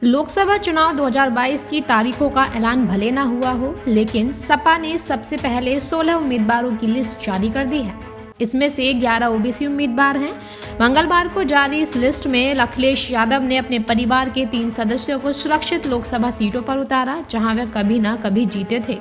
लोकसभा चुनाव 2022 की तारीखों का ऐलान भले न हुआ हो, लेकिन सपा ने सबसे पहले 16 उम्मीदवारों की लिस्ट जारी कर दी है। इसमें से 11 ओबीसी उम्मीदवार हैं। मंगलवार को जारी इस लिस्ट में अखिलेश यादव ने अपने परिवार के 3 सदस्यों को सुरक्षित लोकसभा सीटों पर उतारा, जहां वे कभी न कभी जीते थे।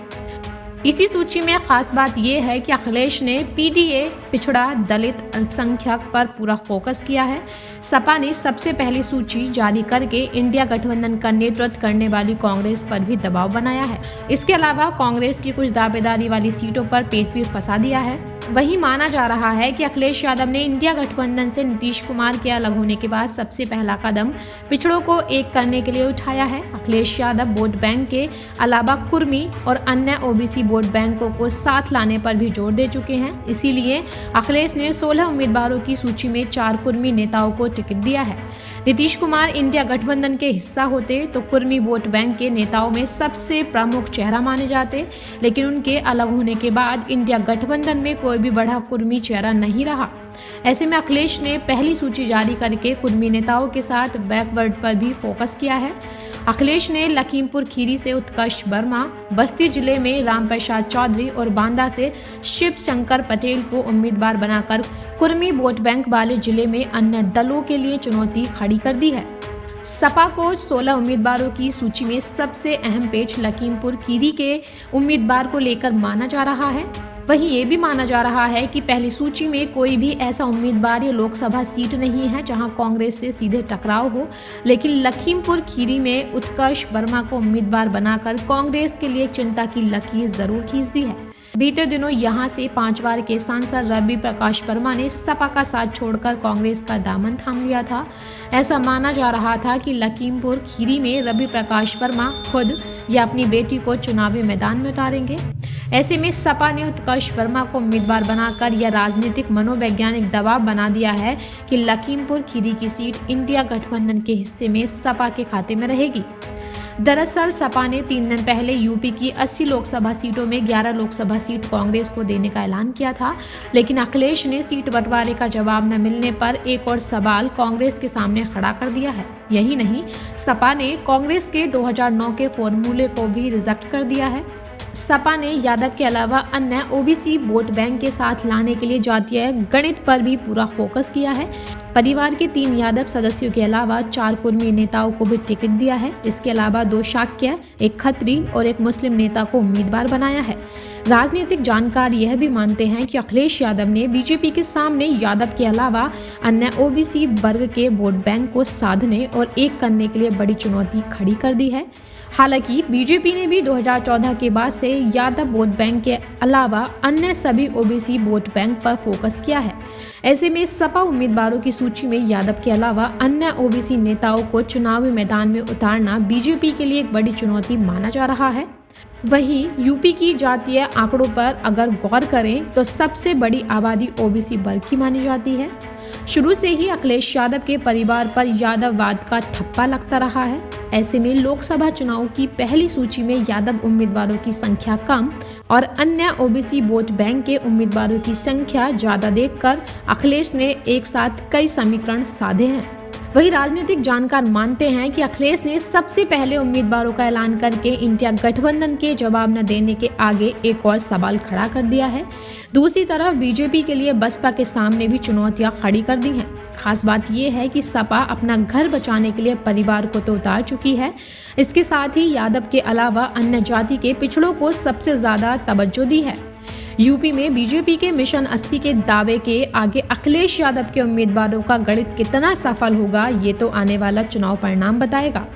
इसी सूची में खास बात यह है कि अखिलेश ने पीडीए, पिछड़ा, दलित, अल्पसंख्यक पर पूरा फोकस किया है। सपा ने सबसे पहली सूची जारी करके इंडिया गठबंधन का नेतृत्व करने वाली कांग्रेस पर भी दबाव बनाया है। इसके अलावा कांग्रेस की कुछ दावेदारी वाली सीटों पर पेच भी फंसा दिया है। वही माना जा रहा है कि अखिलेश यादव ने इंडिया गठबंधन से नीतीश कुमार के अलग होने के बाद सबसे पहला कदम पिछड़ों को एक करने के लिए उठाया है। अखिलेश यादव वोट बैंक के अलावा कुर्मी और अन्य ओबीसी वोट बैंकों को साथ लाने पर भी जोर दे चुके हैं। इसीलिए अखिलेश ने 16 उम्मीदवारों की सूची में 4 कुर्मी नेताओं को टिकट दिया है। नीतीश कुमार इंडिया गठबंधन के हिस्सा होते तो कुर्मी वोट बैंक के नेताओं में सबसे प्रमुख चेहरा माने जाते, लेकिन उनके अलग होने के बाद इंडिया गठबंधन में कोई भी बड़ा कुर्मी चेहरा नहीं रहा। ऐसे में अखिलेश ने पहली सूची जारी करके कुर्मी नेताओं के साथ बैकवर्ड पर भी फोकस किया है। अखिलेश ने लखीमपुर खीरी से उत्कर्ष वर्मा, बस्ती जिले में रामप्रसाद चौधरी और बांदा से शिव शंकर पटेल को उम्मीदवार बनाकर कुर्मी वोट बैंक वाले जिले में अन्य दलों के लिए चुनौती खड़ी कर दी है। सपा को 16 उम्मीदवारों की सूची में सबसे अहम पेच लखीमपुर खीरी के उम्मीदवार को लेकर माना जा रहा है। वहीं ये भी माना जा रहा है कि पहली सूची में कोई भी ऐसा उम्मीदवार या लोकसभा सीट नहीं है जहां कांग्रेस से सीधे टकराव हो, लेकिन लखीमपुर खीरी में उत्कर्ष वर्मा को उम्मीदवार बनाकर कांग्रेस के लिए चिंता की लकीर जरूर खींच दी है। बीते दिनों यहां से 5 बार के सांसद रवि प्रकाश वर्मा ने सपा का साथ छोड़कर कांग्रेस का दामन थाम लिया था। ऐसा माना जा रहा था कि लखीमपुर खीरी में रवि प्रकाश वर्मा खुद या अपनी बेटी को चुनावी मैदान में उतारेंगे। ऐसे में सपा ने उत्कर्ष वर्मा को उम्मीदवार बनाकर यह राजनीतिक मनोवैज्ञानिक दबाव बना दिया है कि लखीमपुर खीरी की सीट इंडिया गठबंधन के हिस्से में सपा के खाते में रहेगी। दरअसल सपा ने 3 दिन पहले यूपी की 80 लोकसभा सीटों में 11 लोकसभा सीट कांग्रेस को देने का ऐलान किया था, लेकिन अखिलेश ने सीट बंटवारे का जवाब न मिलने पर एक और सवाल कांग्रेस के सामने खड़ा कर दिया है। यही नहीं, सपा ने कांग्रेस के 2009 के फॉर्मूले को भी रिजेक्ट कर दिया है। सपा ने यादव के अलावा अन्य ओबीसी वोट बैंक के साथ लाने के लिए जातीय गणित पर भी पूरा फोकस किया है। परिवार के 3 यादव सदस्यों के अलावा 4 कुर्मी नेताओं को भी टिकट दिया है। इसके अलावा 2 शाक्य, 1 खत्री और 1 मुस्लिम नेता को उम्मीदवार बनाया है। राजनीतिक जानकार यह भी मानते हैं कि अखिलेश यादव ने बीजेपी के सामने यादव के अलावा अन्य ओबीसी वर्ग के वोट बैंक को साधने और एक करने के लिए बड़ी चुनौती खड़ी कर दी है। हालांकि बीजेपी ने भी 2014 के बाद से यादव वोट बैंक के अलावा अन्य सभी ओबीसी वोट बैंक पर फोकस किया है। ऐसे में सपा उम्मीदवारों की सूची में यादव के अलावा अन्य ओबीसी नेताओं को चुनावी मैदान में उतारना बीजेपी के लिए एक बड़ी चुनौती माना जा रहा है। वहीं यूपी की जातीय आंकड़ों पर अगर गौर करें तो सबसे बड़ी आबादी ओबीसी वर्ग की मानी जाती है। शुरू से ही अखिलेश यादव के परिवार पर यादववाद का ठप्पा लगता रहा है। ऐसे में लोकसभा चुनाव की पहली सूची में यादव उम्मीदवारों की संख्या कम और अन्य ओबीसी वोट बैंक के उम्मीदवारों की संख्या ज्यादा देखकर अखिलेश ने एक साथ कई समीकरण साधे हैं। वही राजनीतिक जानकार मानते हैं कि अखिलेश ने सबसे पहले उम्मीदवारों का ऐलान करके इंडिया गठबंधन के जवाब न देने के आगे एक और सवाल खड़ा कर दिया है। दूसरी तरफ बीजेपी के लिए बसपा के सामने भी चुनौतियां खड़ी कर दी हैं। खास बात यह है कि सपा अपना घर बचाने के लिए परिवार को तो उतार चुकी है, इसके साथ ही यादव के अलावा अन्य जाति के पिछड़ों को सबसे ज्यादा तवज्जो दी है। यूपी में बीजेपी के मिशन 80 के दावे के आगे अखिलेश यादव के उम्मीदवारों का गणित कितना सफल होगा, ये तो आने वाला चुनाव परिणाम बताएगा।